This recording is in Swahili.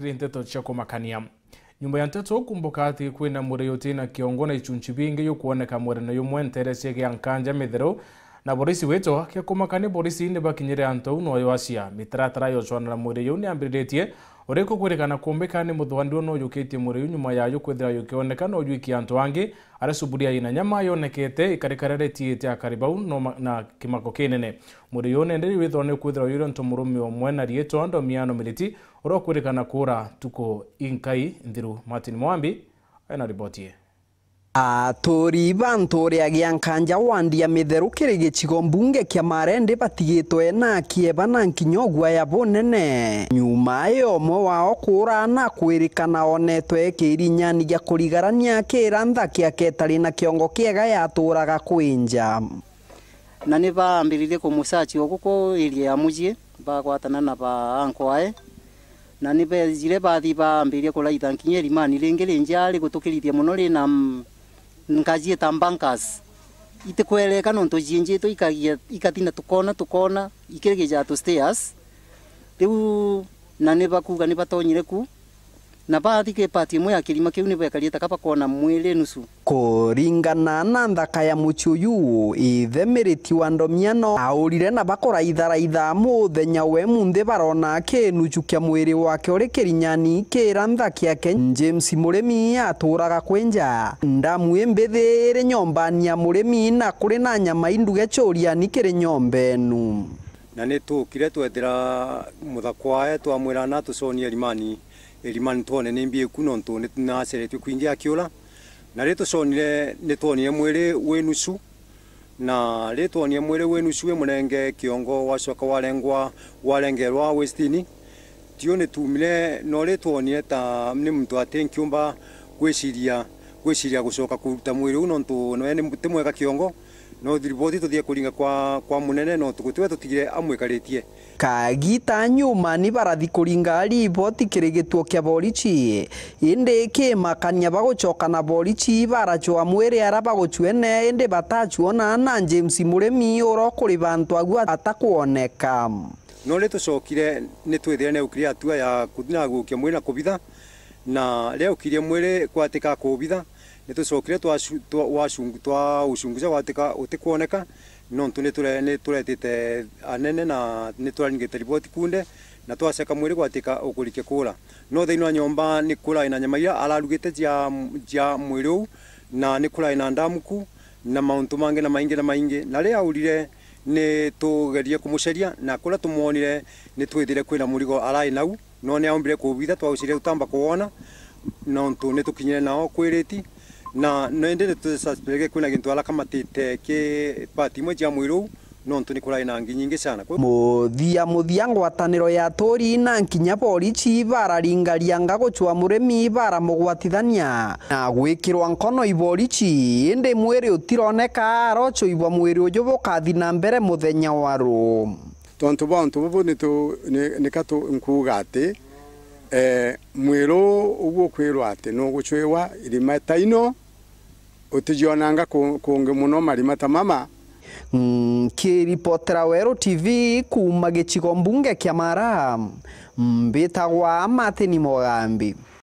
kiri nteto cia kumakania. Nyumba ya nteto kumbuka ati kwina murio tina kiongo na ichunchi bingi yukuoneka mureno yumwe nterese gia nkanja mithero na borisi weto kia kumakania borisi inde bakinyire anto no yoasia mitaratara yocwana murio ni ambiritie ureko kwerekana kumbekane muthwandi no yukitie murio nyuma ya yukwethira yukioneka no yuiki anto angi ara suburia ina nyama yonekete ikarikarere tiete akaribau no na kimako kinene murio nenderi withone kwethira yuro ntomurumi omwe na rieto ando miano militi urokwerekana kura tuko inkai Ndhiru Martin Mwambi ena ripotie. Atori bantori agiankanja wandia mitheru kiri gicigo mbunge kia Marende batigitwe na kieba na nkinyogwa ya bonene nyuma yo mwe wao kura na kwirikana onetwe kirinyani gya kurigarania kirantha kia ketari na kiongo kiega yaturaga kwinja na ni baambiririe kumusachi oguko iria ya mujie bagwatana na ba ankoae na ni bezire bathi baambirie kulaitha nkinya rimani ringi rinjari gutukirithia muno rina nkaji tambankas ite kweleka no ntojinje to ikagia ikatina tukona ikirigija to stairs riu na ne bakuga ne batonyire ku na bathi ke pati mwe akirima kiu ne bakarieta kapa kona mwele nusu kuringana na nthaka ya muchuyu ithemeriti wa ndomiano aurire na bakora itharaitha muthenya we munthi barona kinuchu kia mwiri wake uri kirinyani kirantha kiake James Murimi aturaga kwenja ndamu embethire nyombania Murimi na kuri na nyama induge choria ni kiri nyombenu na ne tukire twethira muthakwae twamwira na tuconie elimani tuone nimbie kuno ntu ninaceretwe kwingia kiula na rito sonire nituonire mwiri wenusu na rituonire mwiri wenusu we munenge kiongo wacoka warengerwa westini tio nitumire no rituonire ta ni muntu atenkiumba gwiciria gucoka kuruta mwiri uno ntu no ene mutemweka kiongo no riboti tuthie kuringa kwa munene no tukutwe tutigire amwekaritie kagita nyuma ni barathi kuringa riboti kirigitwo kia borichi inde kimakania bagucoka na borichi barachoa mwiri ara baguchwene inde batachuona na James Murimi uro kuri bantu agwa atakuoneka no le tucokire ni twithire ne ukiri atua ya kuthina gukia mwiri na kubitha na leo kirie mwiri kwatika kubitha nitucokire twa ucunguza watika utikuoneka no ntu turetete anene na nitwaringite riboti kunde na twaceka mwiri gwatika ukurike kura no thiini wa nyomba ni kura ina nyama ira ararugite ja mwiri u na ni kura ina ndamuku na mauntu mange na maingi na ria aurire ni tugerie kumuceria na kura tumuonire ni twithire kwina murigo arai nau no ni aumbire kubitha twaucire utamba kuona no ntu ni tukinyire nao kwiriti na nende tusaspege kuna gintu ala kamatite ke pati mwe ya mwiru no ntuni kura ina nyingi sana muthia ngwataniro ya tori na nkinya borichi bararingaria guchwa Murimi bara mugwatithania na gwikirwa nkono iborichi inde mwiri utironeka rocho ibwa mwiri uju bukathi na mbere muthenya waru tontu bo ni katu nkugate mwiro uguo kwirwa ati no guchwewa irima taino utijionanga kunge muno marima tamama kiripotera Weru TV kuma gicigo mbunge kia Mara mbitagwa Martin Mwambi.